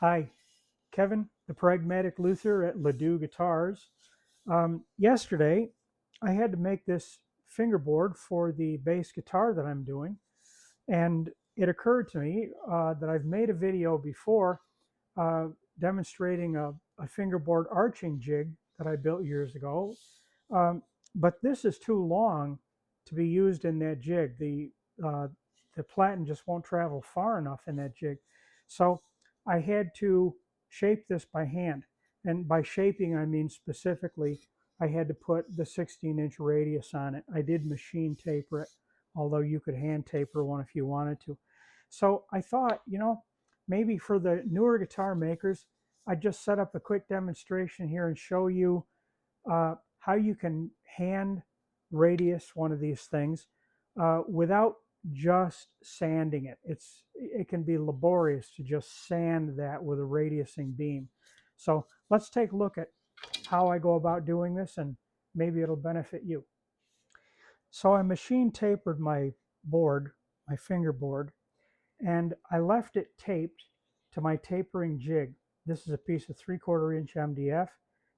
Hi, Kevin, the pragmatic Luther at Ledoux Guitars. Yesterday, I had to make this fingerboard for the bass guitar that I'm doing, and it occurred to me that I've made a video before uh, demonstrating a fingerboard arching jig that I built years ago. Um, but this is too long to be used in that jig. Uh, the platen just won't travel far enough in that jig. So I had to shape this by hand. And by shaping, I mean specifically, I had to put the 16-inch radius on it. I did machine taper it, although you could hand taper one if you wanted to. So I thought, maybe for the newer guitar makers, I just set up a quick demonstration here and show you how you can hand radius one of these things without just sanding it. It can be laborious to just sand that with a radiusing beam. So let's take a look at how I go about doing this, and maybe it'll benefit you. So I machine tapered my board, my fingerboard, and I left it taped to my tapering jig. This is a piece of 3/4 inch MDF.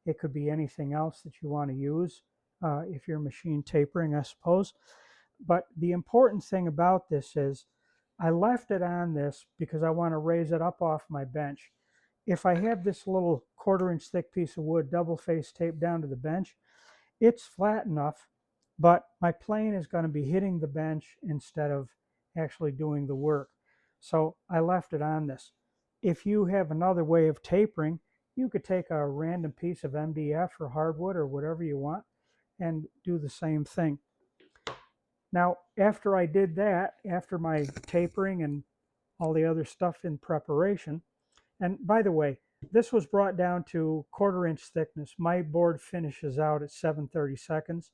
It could be anything else that you want to use if you're machine tapering, I suppose. But the important thing about this is I left it on this because I want to raise it up off my bench. If I have this little 1/4 inch thick piece of wood double face taped down to the bench, it's flat enough, but my plane is going to be hitting the bench instead of actually doing the work. So I left it on this. If you have another way of tapering, you could take a random piece of MDF or hardwood or whatever you want and do the same thing. Now, after I did that, after my tapering and all the other stuff in preparation, and by the way, this was brought down to 1/4 inch thickness. My board finishes out at 7/32.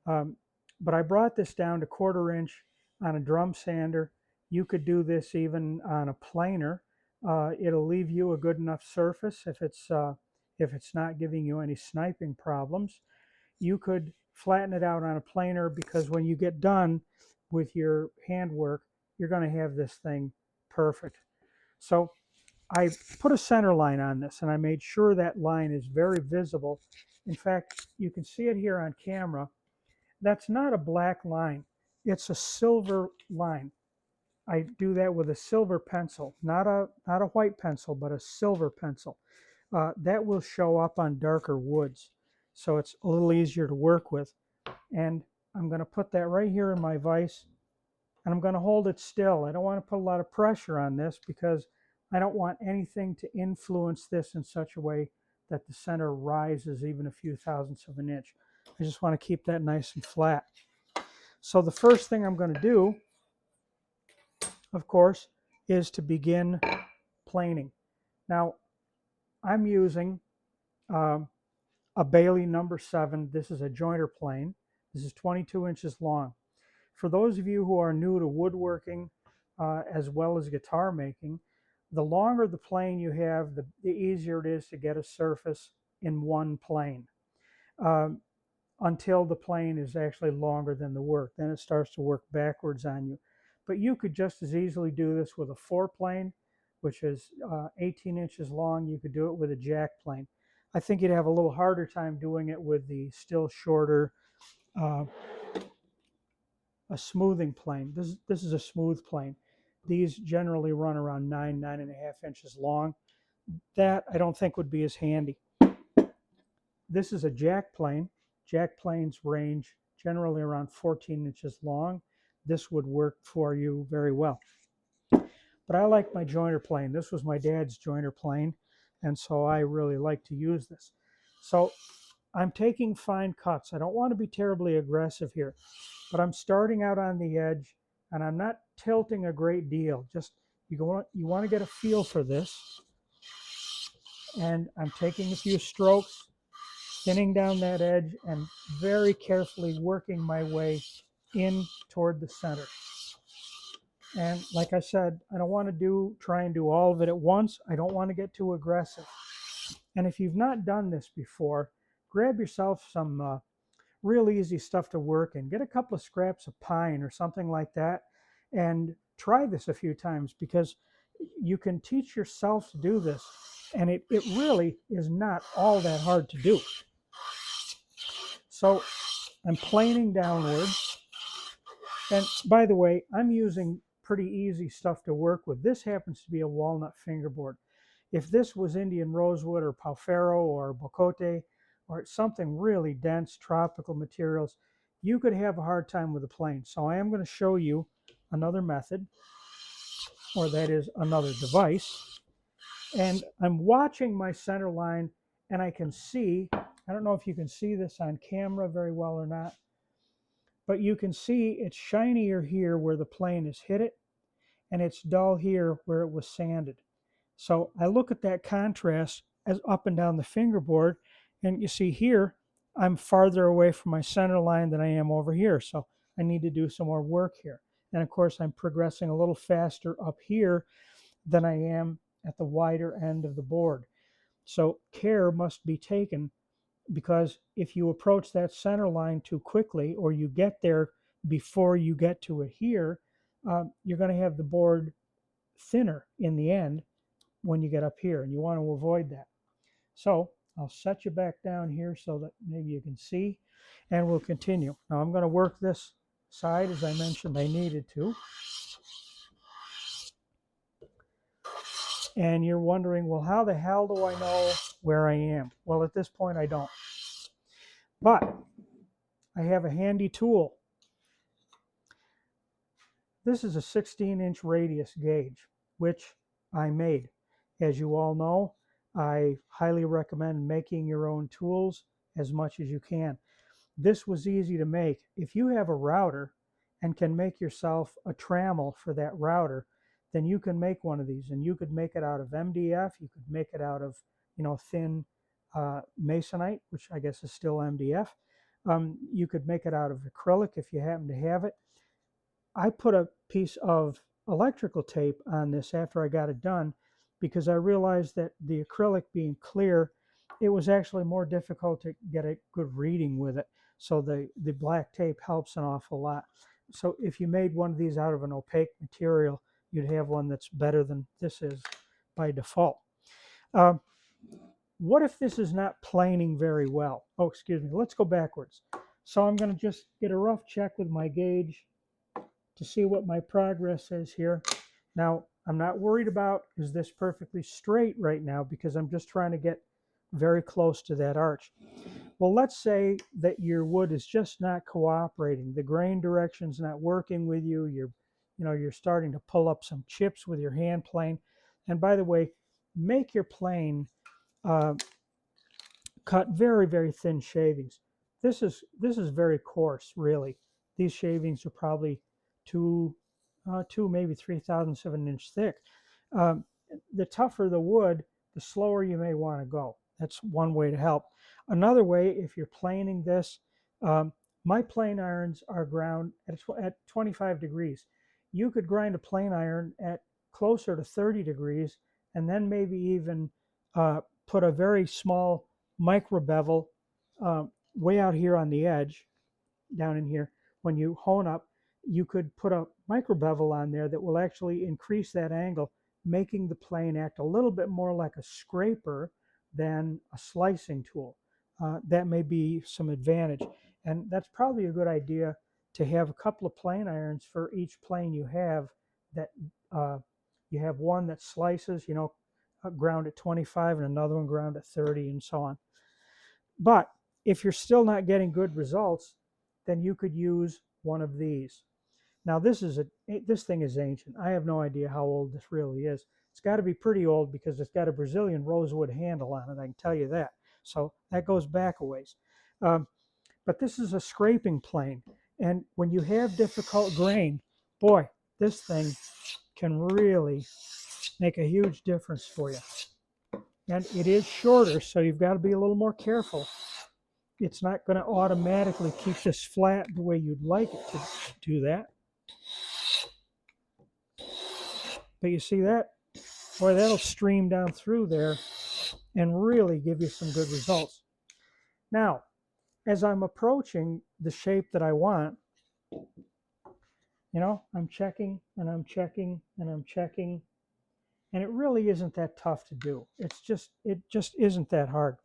Um, but I brought this down to 1/4 inch on a drum sander. You could do this even on a planer. It'll leave you a good enough surface if it's not giving you any sniping problems. You could flatten it out on a planer because when you get done with your handwork, you're going to have this thing perfect. So I put a center line on this and I made sure that line is very visible. In fact, you can see it here on camera. That's not a black line. It's a silver line. I do that with a silver pencil, not a white pencil, but a silver pencil. That will show up on darker woods, so it's a little easier to work with. And I'm going to put that right here in my vise, and I'm going to hold it still. I don't want to put a lot of pressure on this because I don't want anything to influence this in such a way that the center rises even a few thousandths of an inch. I just want to keep that nice and flat. So the first thing I'm going to do, of course, is to begin planing. Now, I'm using um, a Bailey number 7. This is a jointer plane. This is 22 inches long. For those of you who are new to woodworking as well as guitar making, the longer the plane you have, the easier it is to get a surface in one plane. Um, until the plane is actually longer than the work. Then it starts to work backwards on you. But you could just as easily do this with a 4-plane, which is 18 inches long. You could do it with a jack plane. I think you'd have a little harder time doing it with the still shorter, uh, a smoothing plane. This is a smooth plane. These generally run around 9.5 inches long. That I don't think would be as handy. This is a jack plane. Jack planes range generally around 14 inches long. This would work for you very well. But I like my jointer plane. This was my dad's jointer plane, and so I really like to use this. So I'm taking fine cuts. I don't want to be terribly aggressive here, but I'm starting out on the edge, and I'm not tilting a great deal. Just you want to get a feel for this, and I'm taking a few strokes, thinning down that edge and very carefully working my way in toward the center. And like I said, I don't want to try and do all of it at once. I don't want to get too aggressive. And if you've not done this before, grab yourself some real easy stuff to work in. Get a couple of scraps of pine or something like that and try this a few times, because you can teach yourself to do this, and it really is not all that hard to do. So I'm planing downward. And by the way, I'm using pretty easy stuff to work with. This happens to be a walnut fingerboard. If this was Indian rosewood or palfero or bocote or something really dense, tropical materials, you could have a hard time with the plane. So I am going to show you another method, or that is another device. And I'm watching my center line, and I can see, I don't know if you can see this on camera very well or not, but you can see it's shinier here where the plane has hit it, and it's dull here where it was sanded. So I look at that contrast as up and down the fingerboard, and you see here, I'm farther away from my center line than I am over here. So I need to do some more work here. And of course, I'm progressing a little faster up here than I am at the wider end of the board. So care must be taken, because if you approach that center line too quickly, or you get there before you get to it here, you're going to have the board thinner in the end when you get up here, and you want to avoid that. So I'll set you back down here so that maybe you can see, and we'll continue. Now I'm going to work this side, as I mentioned I needed to. And you're wondering, well, how the hell do I know where I am? Well, at this point I don't. But I have a handy tool. This is a 16-inch radius gauge, which I made. As you all know, I highly recommend making your own tools as much as you can. This was easy to make. If you have a router and can make yourself a trammel for that router, then you can make one of these, and you could make it out of MDF. You could make it out of, thin masonite, which I guess is still MDF. You could make it out of acrylic if you happen to have it. I put a piece of electrical tape on this after I got it done, because I realized that the acrylic being clear, it was actually more difficult to get a good reading with it. So the black tape helps an awful lot. So if you made one of these out of an opaque material, you'd have one that's better than this is by default. What if this is not planing very well? Oh, excuse me. Let's go backwards. So I'm going to just get a rough check with my gauge to see what my progress is here. Now, I'm not worried about, is this perfectly straight right now, because I'm just trying to get very close to that arch. Well, let's say that your wood is just not cooperating. The grain direction's not working with you. You're starting to pull up some chips with your hand plane. And by the way, make your plane cut very, very thin shavings. This is very coarse, really. These shavings are probably two, maybe 3/1000 of an inch thick. The tougher the wood, the slower you may want to go. That's one way to help. Another way, if you're planing this, my plane irons are ground at 25 degrees. You could grind a plane iron at closer to 30 degrees, and then maybe even put a very small micro bevel way out here on the edge, down in here. When you hone up, you could put a micro bevel on there that will actually increase that angle, making the plane act a little bit more like a scraper than a slicing tool. That may be some advantage. And that's probably a good idea, to have a couple of plane irons for each plane you have. That you have one that slices, ground at 25, and another one ground at 30, and so on. But if you're still not getting good results, then you could use one of these. Now this thing is ancient. I have no idea how old this really is. It's got to be pretty old, because it's got a Brazilian rosewood handle on it, I can tell you that. So that goes back a ways. But this is a scraping plane. And when you have difficult grain, boy, this thing can really make a huge difference for you. And it is shorter, so you've got to be a little more careful. It's not going to automatically keep this flat the way you'd like it to do that. But you see that? Boy, that'll stream down through there and really give you some good results. Now, as I'm approaching the shape that I want, I'm checking and I'm checking and I'm checking. And it really isn't that tough to do. It just isn't that hard.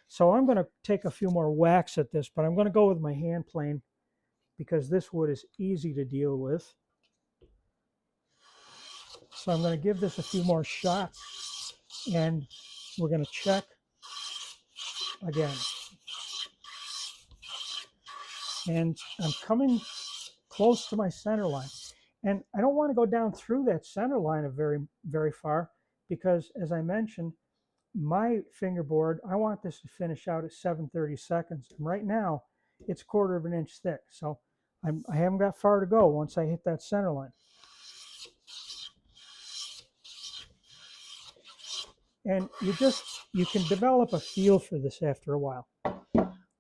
So I'm going to take a few more whacks at this, but I'm going to go with my hand plane because this wood is easy to deal with. So I'm going to give this a few more shots, and we're going to check again. And I'm coming close to my center line. And I don't want to go down through that center line very far because, as I mentioned, my fingerboard, I want this to finish out at 7/32. And right now, it's 1/4 of an inch thick. So I haven't got far to go once I hit that center line. And you can develop a feel for this after a while.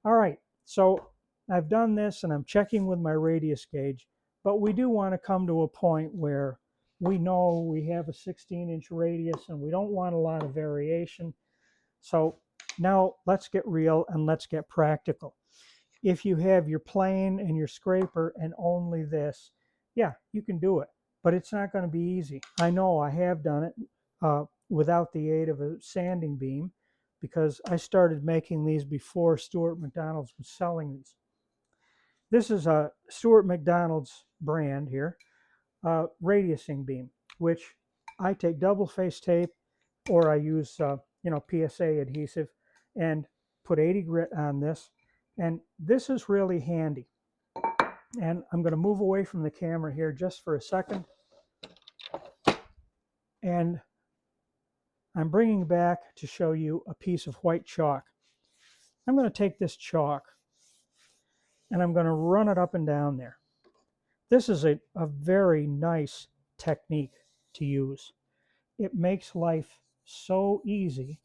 All right, so I've done this and I'm checking with my radius gauge, but we do want to come to a point where we know we have a 16-inch radius and we don't want a lot of variation. So now let's get real and let's get practical. If you have your plane and your scraper and only this, yeah, you can do it, but it's not going to be easy. I know I have done it without the aid of a sanding beam because I started making these before Stuart McDonald's was selling these. This is a Stuart McDonald's brand here, radiusing beam, which I take double face tape or I use PSA adhesive and put 80 grit on this. And this is really handy. And I'm going to move away from the camera here just for a second. And I'm bringing back to show you a piece of white chalk. I'm going to take this chalk and I'm going to run it up and down there. This is a very nice technique to use. It makes life so easy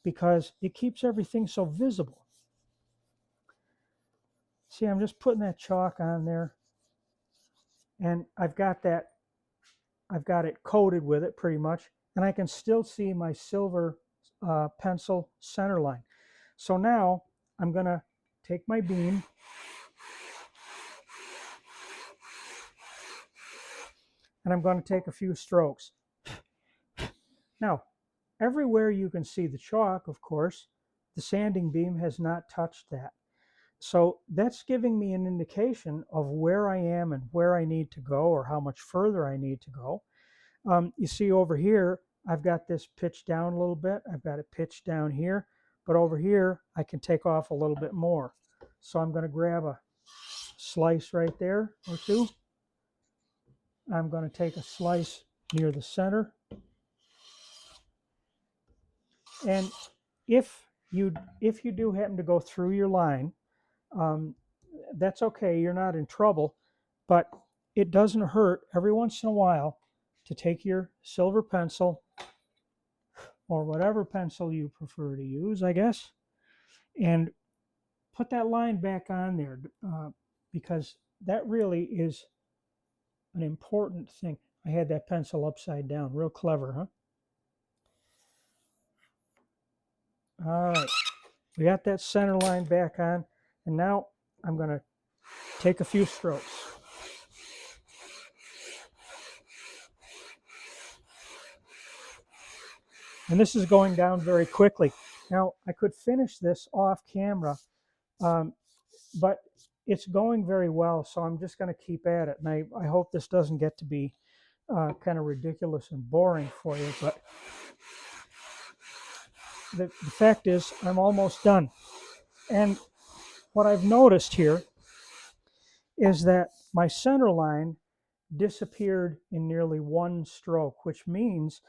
because it keeps everything so visible. See, I'm just putting that chalk on there and I've got it coated with it pretty much, and I can still see my silver pencil center line. So now I'm going to take my beam and I'm going to take a few strokes. Now, everywhere you can see the chalk, of course, the sanding beam has not touched that. So that's giving me an indication of where I am and where I need to go or how much further I need to go. You see over here, I've got this pitched down a little bit. I've got it pitched down here, but over here, I can take off a little bit more. So I'm going to grab a slice right there or two. I'm going to take a slice near the center. And if you do happen to go through your line, that's okay. You're not in trouble, but it doesn't hurt every once in a while to take your silver pencil or whatever pencil you prefer to use, I guess, and put that line back on there because that really is an important thing. I had that pencil upside down. Real clever, huh? All right. We got that center line back on, and now I'm going to take a few strokes. And this is going down very quickly. Now, I could finish this off camera, but it's going very well, so I'm just going to keep at it. And I hope this doesn't get to be kind of ridiculous and boring for you, but the fact is I'm almost done. And what I've noticed here is that my center line disappeared in nearly one stroke, which means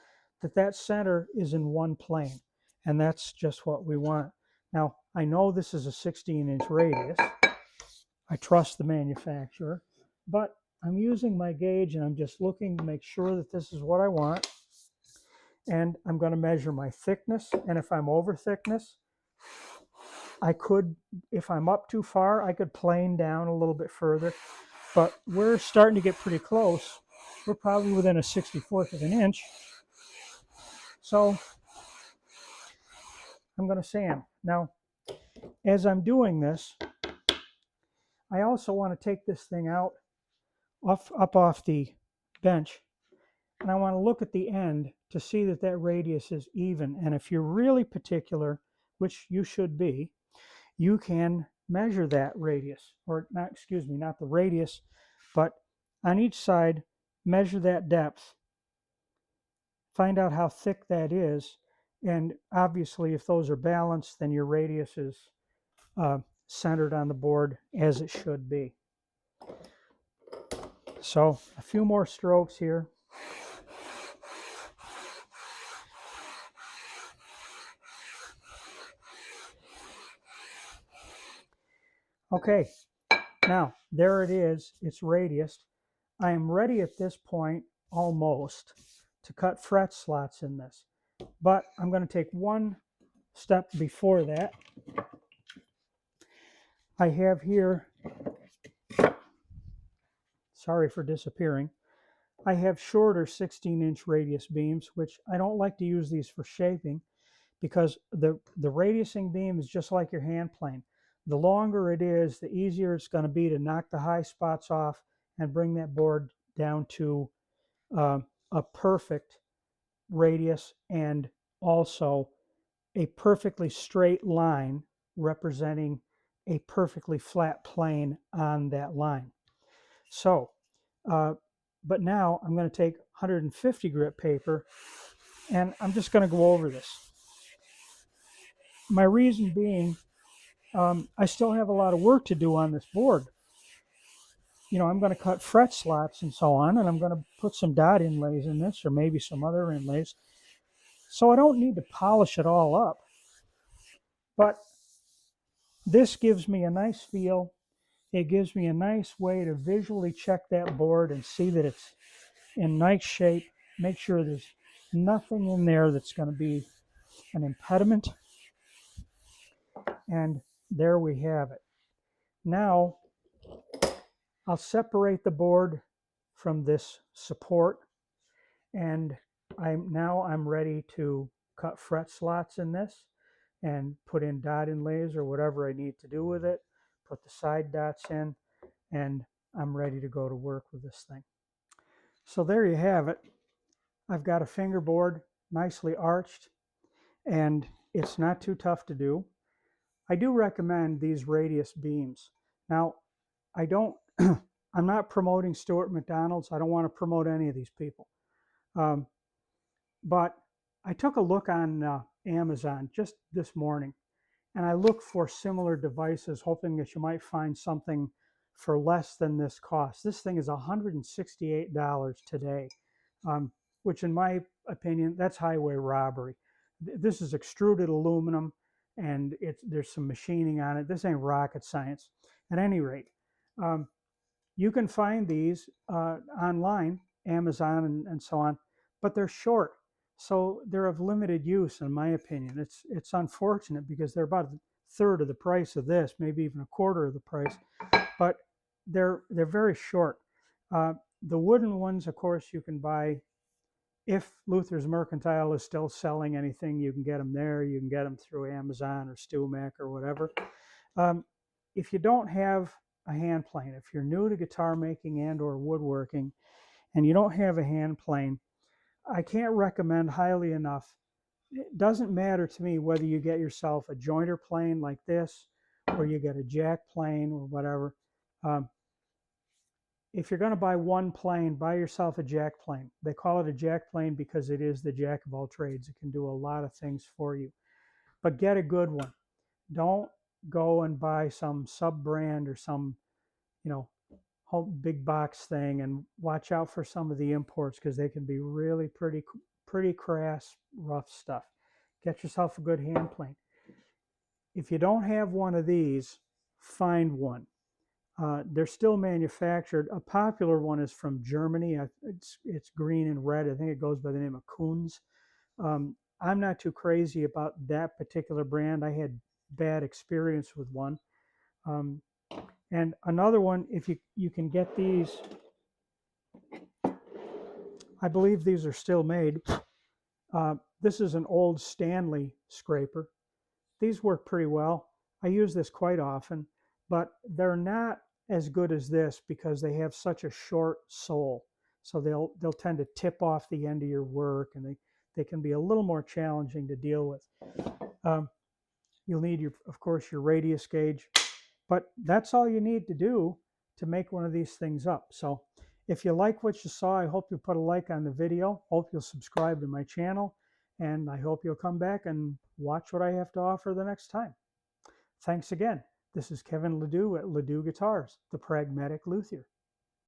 that center is in one plane, and that's just what we want. Now, I know this is a 16-inch radius. I trust the manufacturer, but I'm using my gauge and I'm just looking to make sure that this is what I want. And I'm going to measure my thickness, and if I'm over thickness, I could, if I'm up too far, I could plane down a little bit further, but we're starting to get pretty close. We're probably within a 64th of an inch. So I'm going to sand. Now, as I'm doing this, I also want to take this thing up off the bench, and I want to look at the end to see that that radius is even. And if you're really particular, which you should be, you can measure that radius, or not, excuse me, not the radius, but on each side, measure that depth, find out how thick that is, and obviously if those are balanced, then your radius is centered on the board as it should be. So a few more strokes here. Okay, now there it is, it's radiused. I am ready at this point almost to cut fret slots in this, but I'm going to take one step before that. I have here, sorry for disappearing, I have shorter 16-inch radius beams, which I don't like to use these for shaping because the radiusing beam is just like your hand plane. The longer it is, the easier it's going to be to knock the high spots off and bring that board down to a perfect radius and also a perfectly straight line representing a perfectly flat plane on that line. So, but now I'm going to take 150 grit paper and I'm just going to go over this. My reason being, I still have a lot of work to do on this board. You know, I'm going to cut fret slots and so on, and I'm going to put some dot inlays in this or maybe some other inlays. So I don't need to polish it all up, but this gives me a nice feel. It gives me a nice way to visually check that board and see that it's in nice shape. Make sure there's nothing in there that's going to be an impediment. And there we have it. Now I'll separate the board from this support, and I'm ready to cut fret slots in this and put in dot inlays or whatever I need to do with it, put the side dots in, and I'm ready to go to work with this thing. So there you have it. I've got a fingerboard nicely arched, and it's not too tough to do. I do recommend these radius beams. Now, I'm not promoting Stuart McDonald's. I don't want to promote any of these people. But I took a look on Amazon just this morning, and I looked for similar devices, hoping that you might find something for less than this cost. This thing is $168 today, which in my opinion, that's highway robbery. This is extruded aluminum, and there's some machining on it. This ain't rocket science. At any rate, you can find these online, Amazon and so on, but they're short. So they're of limited use, in my opinion. It's unfortunate because they're about a third of the price of this, maybe even a quarter of the price, but they're very short. The wooden ones, of course, you can buy. If Luther's Mercantile is still selling anything, you can get them there. You can get them through Amazon or StewMac or whatever. If you don't have a hand plane, if you're new to guitar making and or woodworking, and you don't have a hand plane, I can't recommend highly enough. It doesn't matter to me whether you get yourself a jointer plane like this, or you get a jack plane or whatever. If you're going to buy one plane, buy yourself a jack plane. They call it a jack plane because it is the jack of all trades. It can do a lot of things for you. But get a good one. Don't go and buy some sub-brand or some, home big box thing, and watch out for some of the imports because they can be really pretty crass, rough stuff. Get yourself a good hand plane. If you don't have one of these, find one. They're still manufactured. A popular one is from Germany. It's green and red. I think it goes by the name of Kunz. I'm not too crazy about that particular brand. I had bad experience with one. And another one, if you can get these, I believe these are still made. This is an old Stanley scraper. These work pretty well. I use this quite often, but they're not as good as this because they have such a short sole. So they'll tend to tip off the end of your work, and they can be a little more challenging to deal with. You'll need, of course, your radius gauge, but that's all you need to do to make one of these things up. So if you like what you saw, I hope you'll put a like on the video. Hope you'll subscribe to my channel, and I hope you'll come back and watch what I have to offer the next time. Thanks again. This is Kevin Ledoux at Ledoux Guitars, the Pragmatic Luthier.